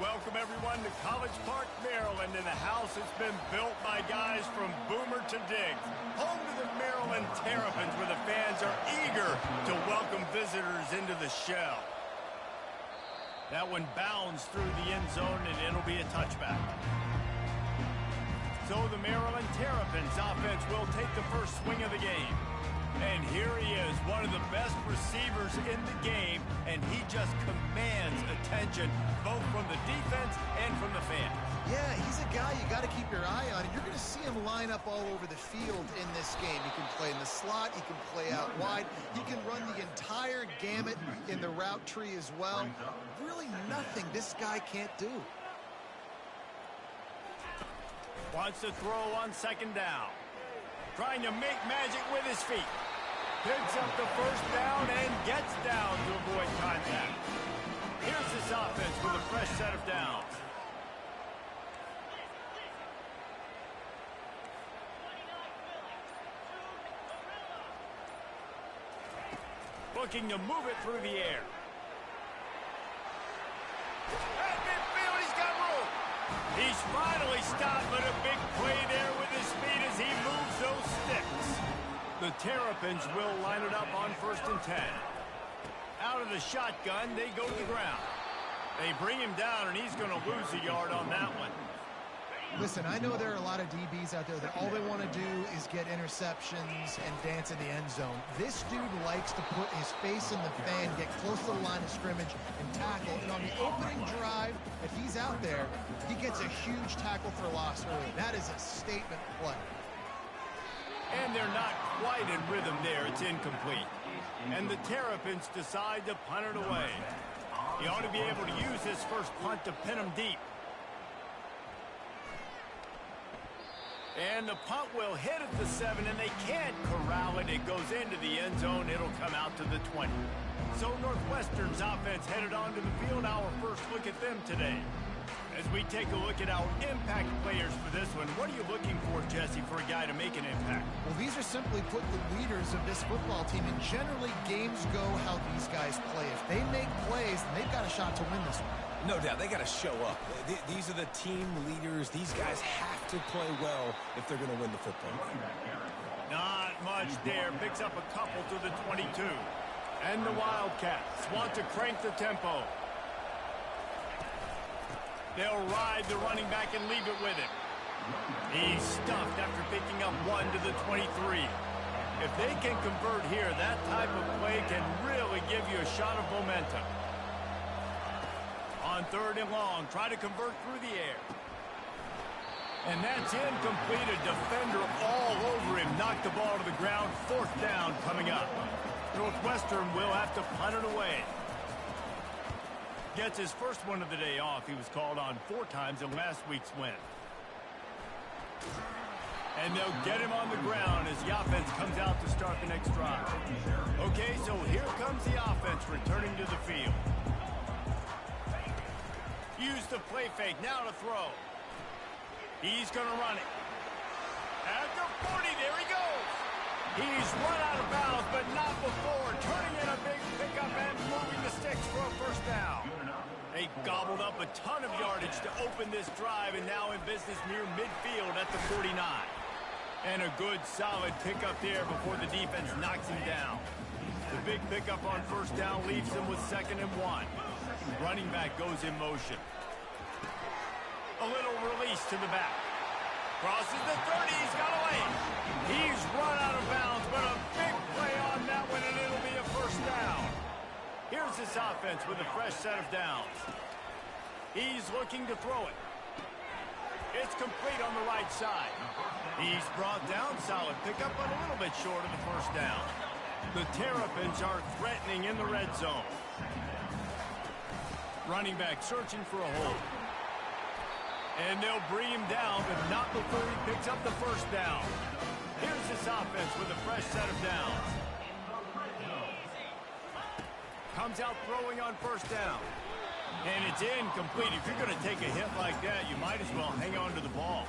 Welcome, everyone, to College Park, Maryland, in a house that's been built by guys from Boomer to Diggs. Home to the Maryland Terrapins, where the fans are eager to welcome visitors into the shell. That one bounds through the end zone, and it'll be a touchback. So the Maryland Terrapins offense will take the first swing of the game. And here he is, one of the best receivers in the game, and he just commands attention both from the defense and from the fans. Yeah, he's a guy you got to keep your eye on. You're going to see him line up all over the field in this game. He can play in the slot. He can play out wide. He can run the entire gamut in the route tree as well. Really nothing this guy can't do. Wants to throw on second down. Trying to make magic with his feet. Picks up the first down and gets down to avoid contact. Here's this offense with a fresh set of downs. Looking to move it through the air. At midfield, he's got room. He's finally stopped, but a big play there with his speed as he moves those sticks. The Terrapins will line it up on 1st and 10. Out of the shotgun, they go to the ground. They bring him down, and he's going to lose a yard on that one. Listen, I know there are a lot of DBs out there that all they want to do is get interceptions and dance in the end zone. This dude likes to put his face in the fan, get close to the line of scrimmage, and tackle. And on the opening drive, if he's out there, he gets a huge tackle for loss early. That is a statement play. And they're not quite in rhythm there. It's incomplete. And the Terrapins decide to punt it away. He ought to be able to use his first punt to pin him deep. And the punt will hit at the 7, and they can't corral it. It goes into the end zone. It'll come out to the 20. So Northwestern's offense headed onto the field. Our first look at them today. As we take a look at our impact players for this one, what are you looking for, Jesse, for a guy to make an impact? Well, these are simply put the leaders of this football team, and generally games go how these guys play. If they make plays, then they've got a shot to win this one. No doubt, they got to show up. These are the team leaders. These guys have to play well if they're going to win the football game. Not much there. Picks up a couple to the 22. And the Wildcats want to crank the tempo. They'll ride the running back and leave it with him. He's stuffed after picking up 1 to the 23. If they can convert here, that type of play can really give you a shot of momentum. On 3rd and long, try to convert through the air. And that's incomplete. A defender all over him. Knocked the ball to the ground. 4th down coming up. Northwestern will have to punt it away. Gets his first one of the day off. He was called on 4 times in last week's win. And they'll get him on the ground as the offense comes out to start the next drive. Okay, so here comes the offense returning to the field. Use the play fake, now to throw. He's going to run it. At the 40, there he goes. He's run out of bounds, but not before. Turning in a big pickup and moving the sticks for a 1st down. They gobbled up a ton of yardage to open this drive, and now in business near midfield at the 49. And a good, solid pickup there before the defense knocks him down. The big pickup on 1st down leaves them with 2nd and 1. Running back goes in motion. A little release to the back. Crosses the 30, he's got a lane. He's run out of bounds, but a big play on that one, and it'll be a 1st down. Here's this offense with a fresh set of downs. He's looking to throw it. It's complete on the right side. He's brought down, solid pickup, but a little bit short of the 1st down. The Terrapins are threatening in the red zone. Running back searching for a hole. And they'll bring him down, but not before he picks up the 1st down. Here's this offense with a fresh set of downs. Comes out throwing on 1st down. And it's incomplete. If you're going to take a hit like that, you might as well hang on to the ball.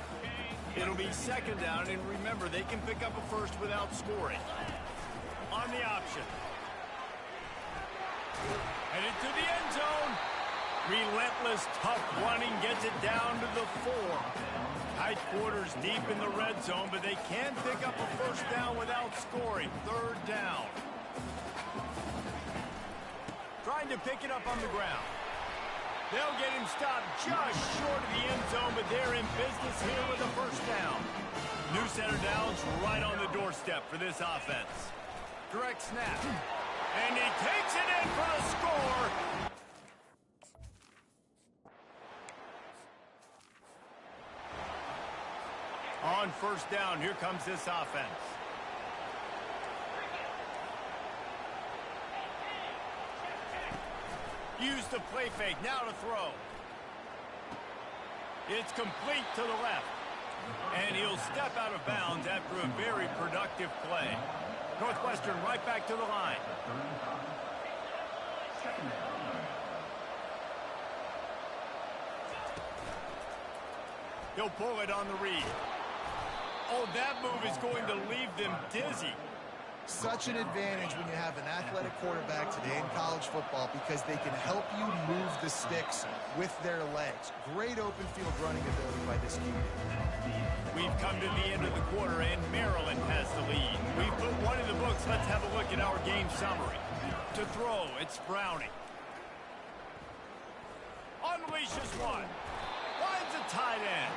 It'll be 2nd down, and remember, they can pick up a 1st without scoring. On the option. Headed to the end zone. Relentless, tough running gets it down to the 4. Tight quarters deep in the red zone, but they can pick up a first down without scoring. Third down. Trying to pick it up on the ground. They'll get him stopped just short of the end zone, but they're in business here with a first down. New center downs right on the doorstep for this offense. Direct snap. And he takes it in for the score. On first down, here comes this offense. Use the play fake, now to throw. It's complete to the left. And he'll step out of bounds after a very productive play. Northwestern right back to the line. He'll pull it on the read. Oh, that move is going to leave them dizzy. Such an advantage when you have an athletic quarterback today in college football because they can help you move the sticks with their legs. Great open field running ability by this QB. We've come to the end of the quarter, and Maryland has the lead. We've put one in the books. Let's have a look at our game summary. To throw, it's Browning. Unleashes one. Finds a tight end.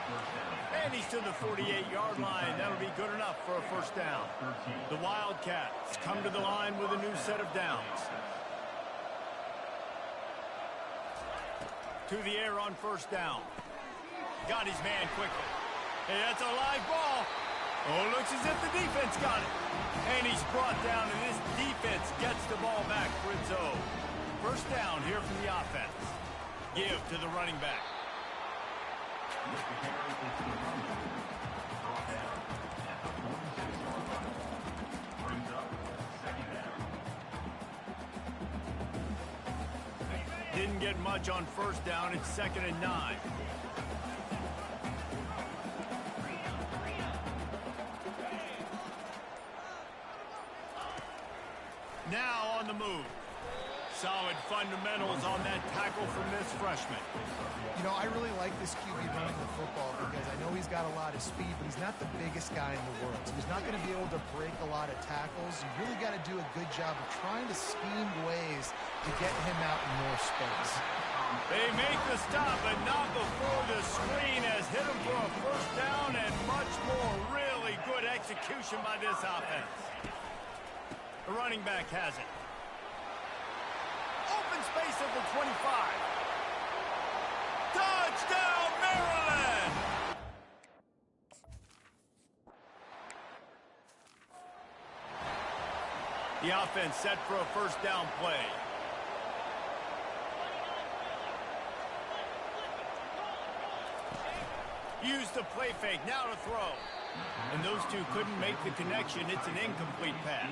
And he's to the 48-yard line. That'll be good enough for a first down. The Wildcats come to the line with a new set of downs. To the air on first down. Got his man quickly. Hey, that's a live ball. Oh, looks as if the defense got it. And he's brought down, and this defense gets the ball back for its own. First down here from the offense. Give to the running back. Didn't get much on first down. It's 2nd and 9. Now on the move. Solid fundamentals on that tackle from this freshman. You know, I really like this QB running the football because I know he's got a lot of speed, but he's not the biggest guy in the world. So he's not going to be able to break a lot of tackles. You really got to do a good job of trying to scheme ways to get him out in more space. They make the stop, but not before the screen has hit him for a first down and much more. Really good execution by this offense. The running back has it. Open space at the 25. Touchdown, Maryland! The offense set for a first down play. Use the play fake, now to throw. And those two couldn't make the connection. It's an incomplete pass.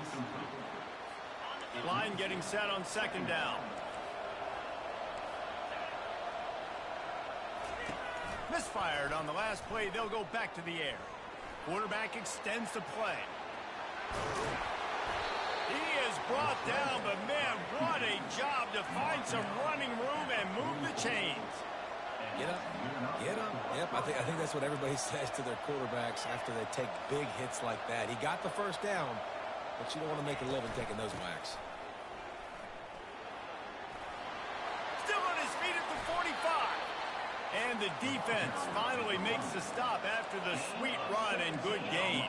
Line getting set on 2nd down. Misfired on the last play. They'll go back to the air. Quarterback extends the play. He is brought down, but man, what a job to find some running room and move the chains. Get up, get up. Yep, I think that's what everybody says to their quarterbacks after they take big hits like that. He got the first down, but you don't want to make a living taking those whacks. Still on his feet at the 45. And the defense finally makes the stop after the sweet run and good gain.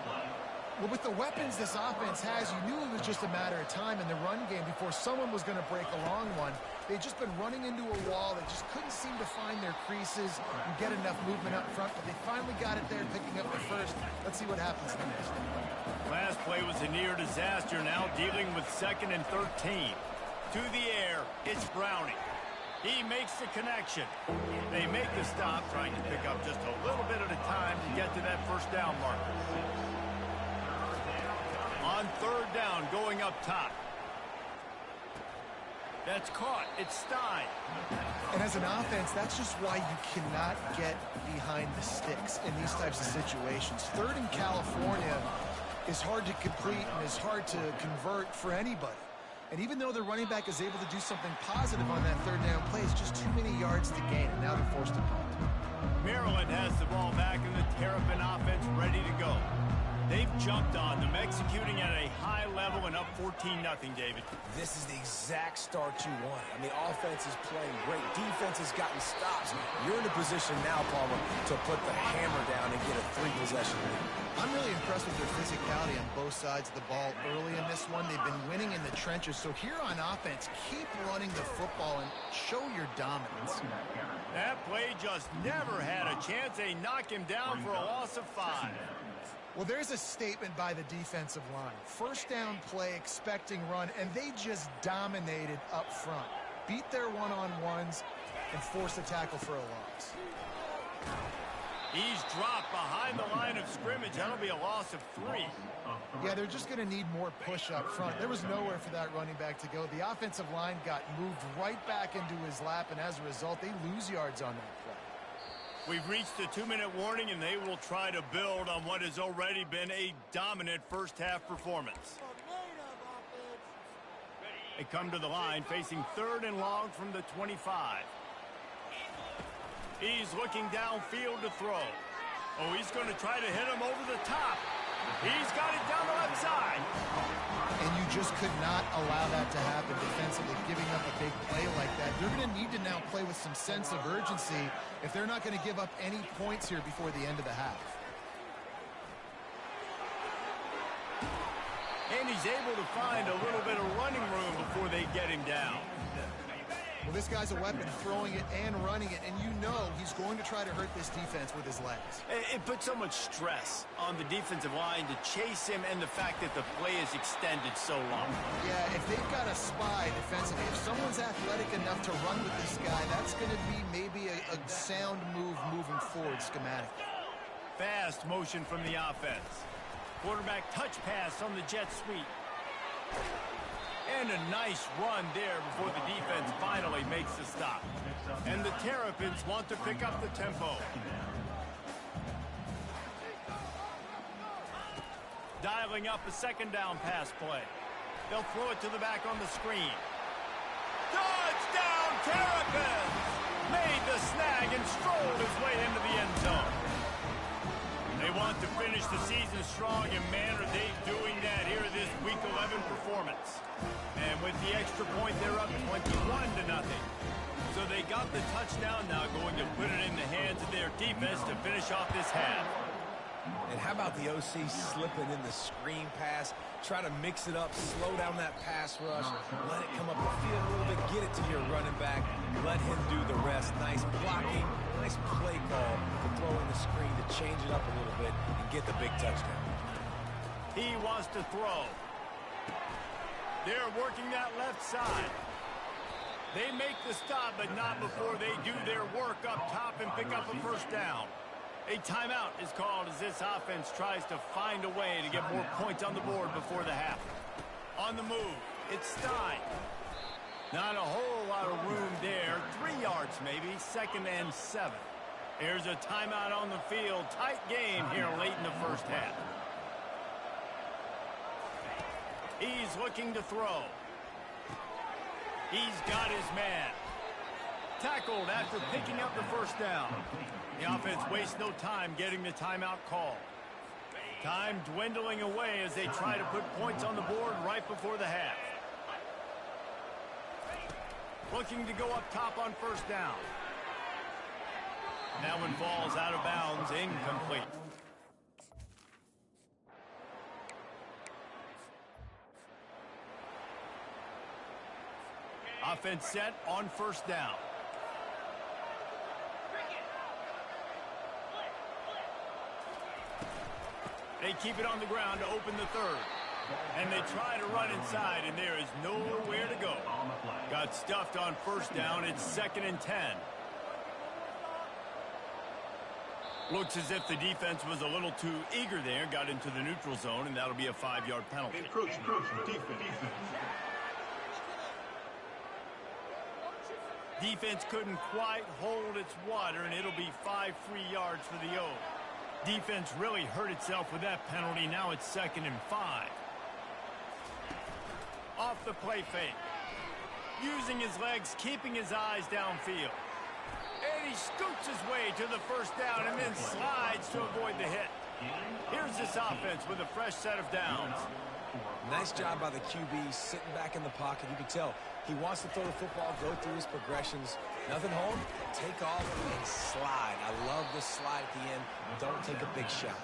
Well, with the weapons this offense has, you knew it was just a matter of time in the run game before someone was going to break a long one. They'd just been running into a wall. They just couldn't seem to find their creases and get enough movement up front, but they finally got it there, picking up the first. Let's see what happens next. Last play was a near disaster, now dealing with 2nd and 13. To the air, it's Browning. He makes the connection. They make the stop, trying to pick up just a little bit at a time to get to that first down marker. On 3rd down, going up top. That's caught. It's Stein. And as an offense, that's just why you cannot get behind the sticks in these types of situations. 3rd in California is hard to complete and is hard to convert for anybody. And even though the running back is able to do something positive on that third down play, it's just too many yards to gain, and now they're forced to punt. Maryland has the ball back in the Terrapin offense ready to go. They've jumped on them, executing at a high level and up 14-0, David. This is the exact start you want. I mean, offense is playing great. Defense has gotten stops. You're in a position now, Palmer, to put the hammer down and get a 3-possession lead. I'm really impressed with their physicality on both sides of the ball early in this one. They've been winning in the trenches. So here on offense, keep running the football and show your dominance. That play just never had a chance. They knock him down for a loss of 5. Well, there's a statement by the defensive line. First down play, expecting run, and they just dominated up front. Beat their one-on-ones and forced a tackle for a loss. He's dropped behind the line of scrimmage. That'll be a loss of 3. Yeah, they're just going to need more push up front. There was nowhere for that running back to go. The offensive line got moved right back into his lap, and as a result, they lose yards on that play. We've reached the 2-minute warning, and they will try to build on what has already been a dominant first-half performance. They come to the line, facing 3rd and long from the 25. He's looking downfield to throw. Oh, he's going to try to hit him over the top. He's got it down the left side. And you just could not allow that to happen defensively, giving up a big play like that. They're going to need to now play with some sense of urgency if they're not going to give up any points here before the end of the half. And he's able to find a little bit of running room before they get him down. Well, this guy's a weapon, throwing it and running it, and you know he's going to try to hurt this defense with his legs. It puts so much stress on the defensive line to chase him, and the fact that the play is extended so long. Yeah, if they've got a spy defensively, if someone's athletic enough to run with this guy, that's going to be maybe a sound move moving forward schematically. Fast motion from the offense. Quarterback touch pass on the jet sweep. And a nice run there before the defense finally makes the stop. And the Terrapins want to pick up the tempo. Dialing up a 2nd down pass play. They'll throw it to the back on the screen. Touchdown, Terrapins! Made the snag and strolled his way into the end zone. They want to finish the season strong, and man, are they doing that here this Week 11 performance. And with the extra point, they're up 21-0. So they got the touchdown, now going to put it in the hands of their defense to finish off this half. And how about the OC slipping in the screen pass? Try to mix it up, slow down that pass rush, let it come up the field a little bit, get it to your running back, let him do the rest. Nice blocking, nice play call to throw in the screen to change it up a little bit and get the big touchdown. He wants to throw. They're working that left side. They make the stop, but not before they do their work up top and pick up a 1st down. A timeout is called as this offense tries to find a way to get more points on the board before the half. On the move, it's Stein. Not a whole lot of room there. 3 yards maybe, 2nd and 7. Here's a timeout on the field. Tight game here late in the first half. He's looking to throw. He's got his man. Tackled after picking up the 1st down. The offense wastes no time getting the timeout call. Time dwindling away as they try to put points on the board right before the half. Looking to go up top on 1st down. That one falls out of bounds, incomplete. Offense set on 1st down. They keep it on the ground to open the 3rd. And they try to run inside, and there is nowhere to go. Got stuffed on 1st down. It's 2nd and 10. Looks as if the defense was a little too eager there. Got into the neutral zone, and that'll be a 5-yard penalty. Defense couldn't quite hold its water, and it'll be 5 free yards for the O. Defense really hurt itself with that penalty. Now it's 2nd and 5. Off off the play fake. Using his legs, keeping his eyes downfield. And he scoots his way to the first down and then slides to avoid the hit. Here's this offense with a fresh set of downs. Nice job by the QB sitting back in the pocket. You can tell he wants to throw the football, go through his progressions. Nothing home, take off and slide. I love this slide at the end. Don't take a big shot.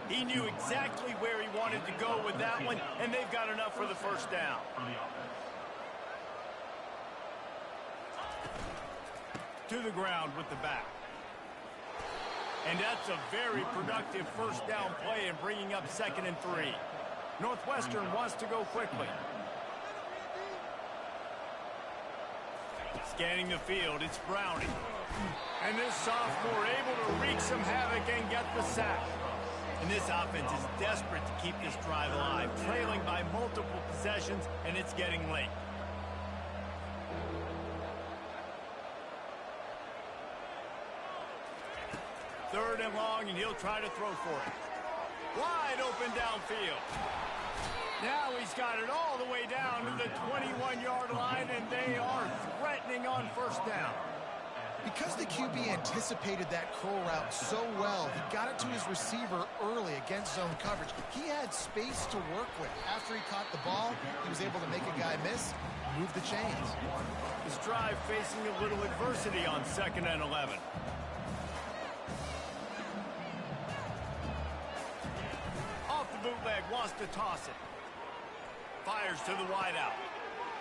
He knew exactly where he wanted to go with that one, and they've got enough for the first down. To the ground with the back. And that's a very productive first down play in bringing up 2nd and 3. Northwestern wants to go quickly. Scanning the field, it's Browning. And this sophomore able to wreak some havoc and get the sack. And this offense is desperate to keep this drive alive, trailing by multiple possessions, and it's getting late. Third and long, and he'll try to throw for it. Wide open downfield. Now he's got it all the way down to the 21-yard line, and they are threatening on first down. Because the QB anticipated that curl route so well, he got it to his receiver early against zone coverage. He had space to work with. After he caught the ball, he was able to make a guy miss, move the chains. His drive facing a little adversity on 2nd and 11. Off the bootleg, wants to toss it. Fires to the wideout.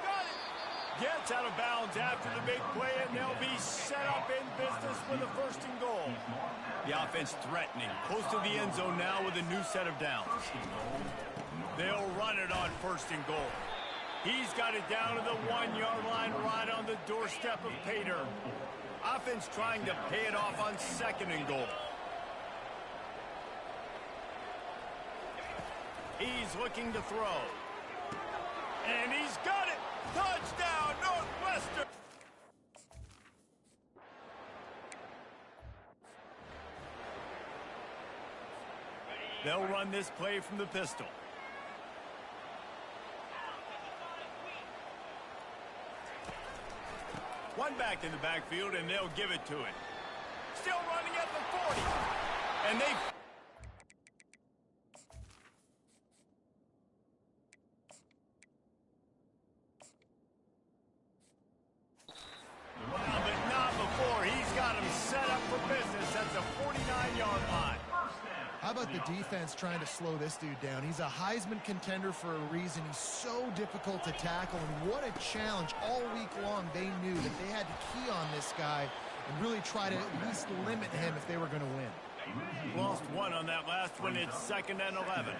Got it! Gets out of bounds after the big play, and they'll be set up in business with a 1st and goal. The offense threatening. Close to the end zone now with a new set of downs. They'll run it on 1st and goal. He's got it down to the 1-yard line right on the doorstep of Pater. Offense trying to pay it off on 2nd and goal. He's looking to throw. And he's got it! Touchdown, Northwestern! They'll run this play from the pistol. One back in the backfield, and they'll give it to it. Still running at the 40. And they... That's a 49-yard line. How about the defense trying to slow this dude down? He's a Heisman contender for a reason. He's so difficult to tackle, and what a challenge. All week long, they knew that they had to key on this guy and really try to at least limit him if they were going to win. Lost one on that last one. It's 2nd and 11.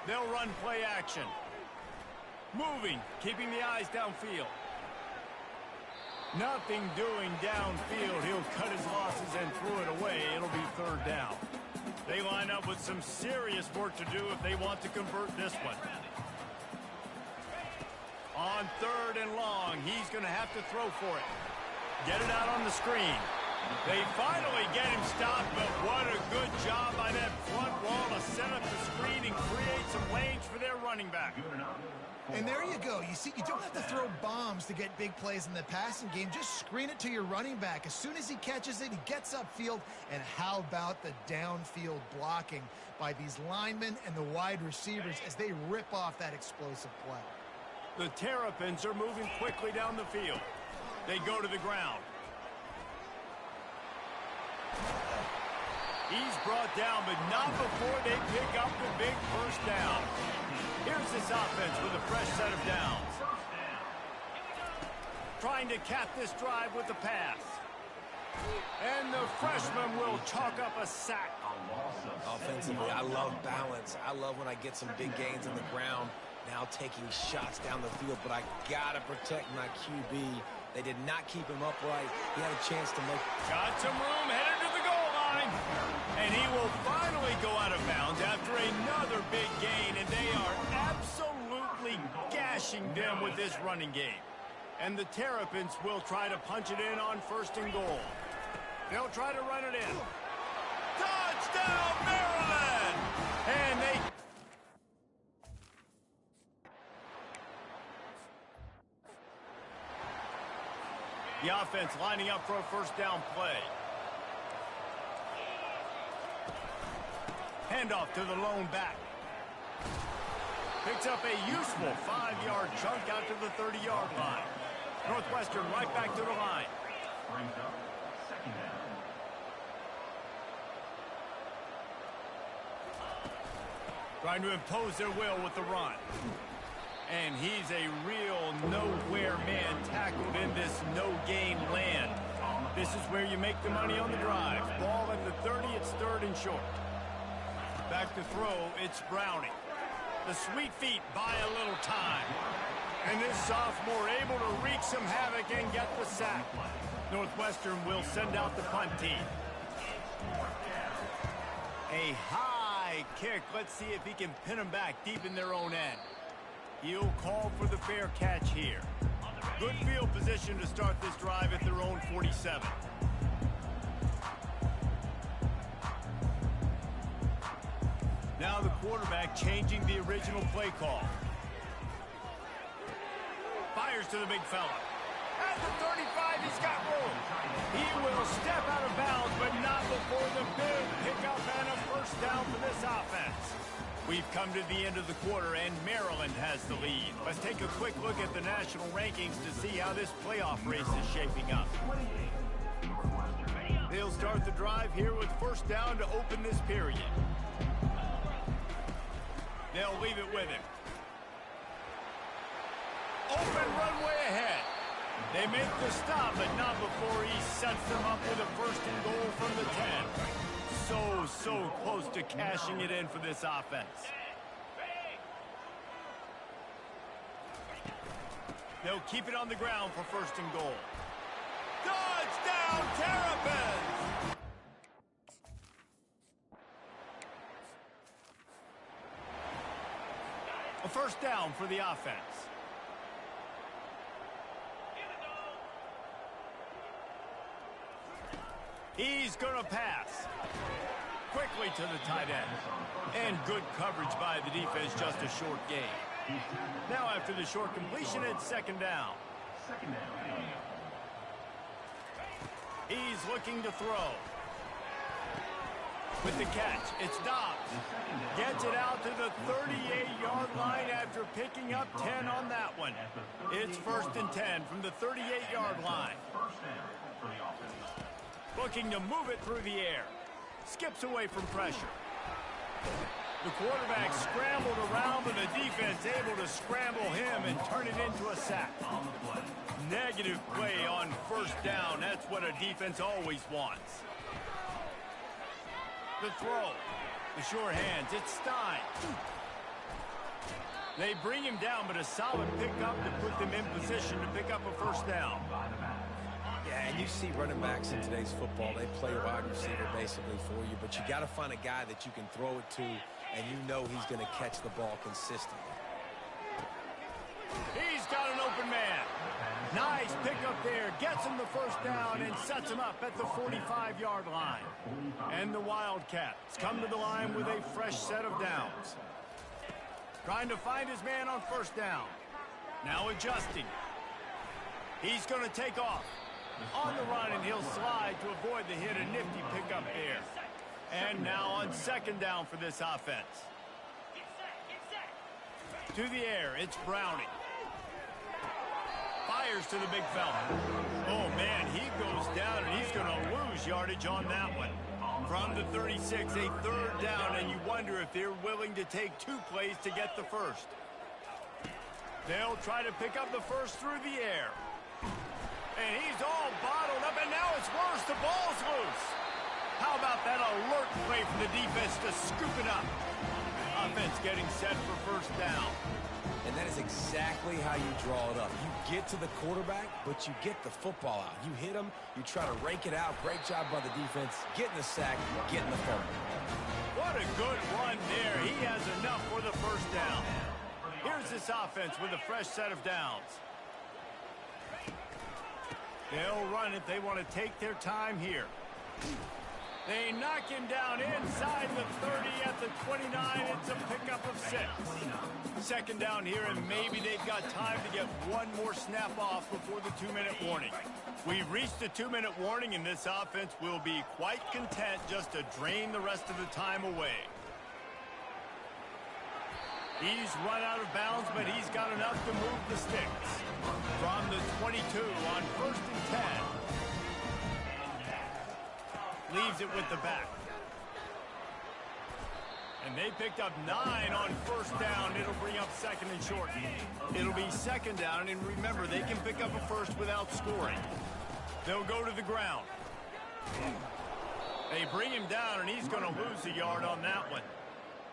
They'll run play action. Moving, keeping the eyes downfield. Nothing doing downfield. He'll cut his losses and throw it away. It'll be 3rd down. They line up with some serious work to do if they want to convert this one. On 3rd and long, he's going to have to throw for it. Get it out on the screen. They finally get him stopped, but what a good job by that front wall to set up the screen and create some lanes for their running back. And there you go. You see, you don't have to throw bombs to get big plays in the passing game. Just screen it to your running back. As soon as he catches it, he gets upfield. And how about the downfield blocking by these linemen and the wide receivers as they rip off that explosive play? The Terrapins are moving quickly down the field. They go to the ground. He's brought down, but not before they pick up the big first down. Here's this offense with a fresh set of downs. Trying to cap this drive with the pass. And the freshman will chalk up a sack. Offensively, I love balance. I love when I get some big gains on the ground. Now taking shots down the field, but I got to protect my QB. They did not keep him upright. He had a chance to make... Got some room, headed to the goal line. And he will finally go out of bounds after another big gain, and they are absolutely gashing them with this running game. And the Terrapins will try to punch it in on 1st and goal. They'll try to run it in. Touchdown, Maryland! And the offense lining up for a first down play. Handoff to the lone back. Picks up a useful 5-yard chunk out to the 30-yard line. Northwestern right back to the line. Trying to impose their will with the run. And he's a real nowhere man tackled in this no-gain land. This is where you make the money on the drive. Ball at the 30, it's third and short. Back to throw, it's Browning. The sweet feet buy a little time. And this sophomore able to wreak some havoc and get the sack. Northwestern will send out the punt team. A high kick. Let's see if he can pin them back deep in their own end. He'll call for the fair catch here. Good field position to start this drive at their own 47. Now the quarterback changing the original play call. Fires to the big fella. At the 35, he's got room. He will step out of bounds, but not before the big pickup and a first down for this offense. We've come to the end of the quarter, and Maryland has the lead. Let's take a quick look at the national rankings to see how this playoff race is shaping up. They'll start the drive here with first down to open this period. They'll leave it with him. Open runway ahead. They make the stop, but not before he sets them up with a first and goal from the 10. So close to cashing it in for this offense. They'll keep it on the ground for first and goal. Touchdown, Terrapins! A first down for the offense. He's going to pass. Quickly to the tight end. And good coverage by the defense, just a short gain. Now after the short completion, it's second down. He's looking to throw. With the catch, it's Dobbs. Gets it out to the 38-yard line after picking up 10 on that one. It's first and 10 from the 38-yard line. Looking to move it through the air. Skips away from pressure. The quarterback scrambled around, but the defense able to scramble him and turn it into a sack. Negative play on first down. That's what a defense always wants. The throw. The sure hands. It's Stein. They bring him down, but a solid pickup to put them in position to pick up a first down. Yeah, and you see running backs in today's football, they play wide receiver basically for you, but you got to find a guy that you can throw it to, and you know he's going to catch the ball consistently. He's got an open man. Nice pickup there. Gets him the first down and sets him up at the 45-yard line. And the Wildcats come to the line with a fresh set of downs. Trying to find his man on first down. Now adjusting. He's going to take off. On the run, and he'll slide to avoid the hit. A nifty pickup there. And now on second down for this offense. To the air, it's Browning. Fires to the big fella. Oh, man, he goes down, and he's going to lose yardage on that one. From the 36, a third down, and you wonder if they're willing to take 2 plays to get the first. They'll try to pick up the first through the air. And he's all bottled up, and now it's worse. The ball's loose. How about that alert play from the defense to scoop it up? Offense getting set for first down. And that is exactly how you draw it up. You get to the quarterback, but you get the football out. You hit him, you try to rake it out. Great job by the defense. Getting the sack, getting the fumble. What a good run there. He has enough for the first down. Here's this offense with a fresh set of downs. They'll run it. They want to take their time here. They knock him down inside the 30 at the 29. It's a pickup of 6. Second down here, and maybe they've got time to get one more snap off before the 2-minute warning. We've reached the 2-minute warning, and this offense will be quite content just to drain the rest of the time away. He's run out of bounds, but he's got enough to move the sticks. From the 22 on 1st and 10. Leaves it with the back. And they picked up 9 on 1st down. It'll bring up 2nd and short. It'll be 2nd down, and remember, they can pick up a first without scoring. They'll go to the ground. They bring him down, and he's going to lose a yard on that one.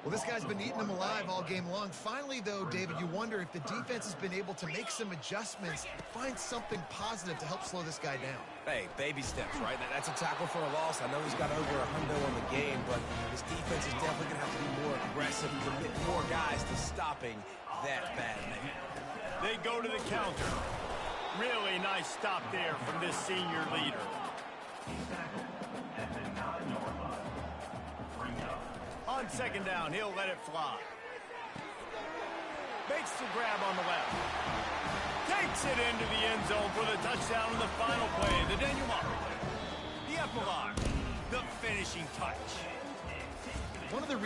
Well, this guy's been eating them alive all game long. Finally, though, David, you wonder if the defense has been able to make some adjustments, find something positive to help slow this guy down. Hey, baby steps, right? That's a tackle for a loss. I know he's got over a hundo on the game, but his defense is definitely going to have to be more aggressive and commit more guys to stopping that bad man. They go to the counter. Really nice stop there from this senior leader. On 2nd down, he'll let it fly. Makes the grab on the left. Takes it into the end zone for the touchdown in the final play. The denouement. The epilogue. The finishing touch. One of the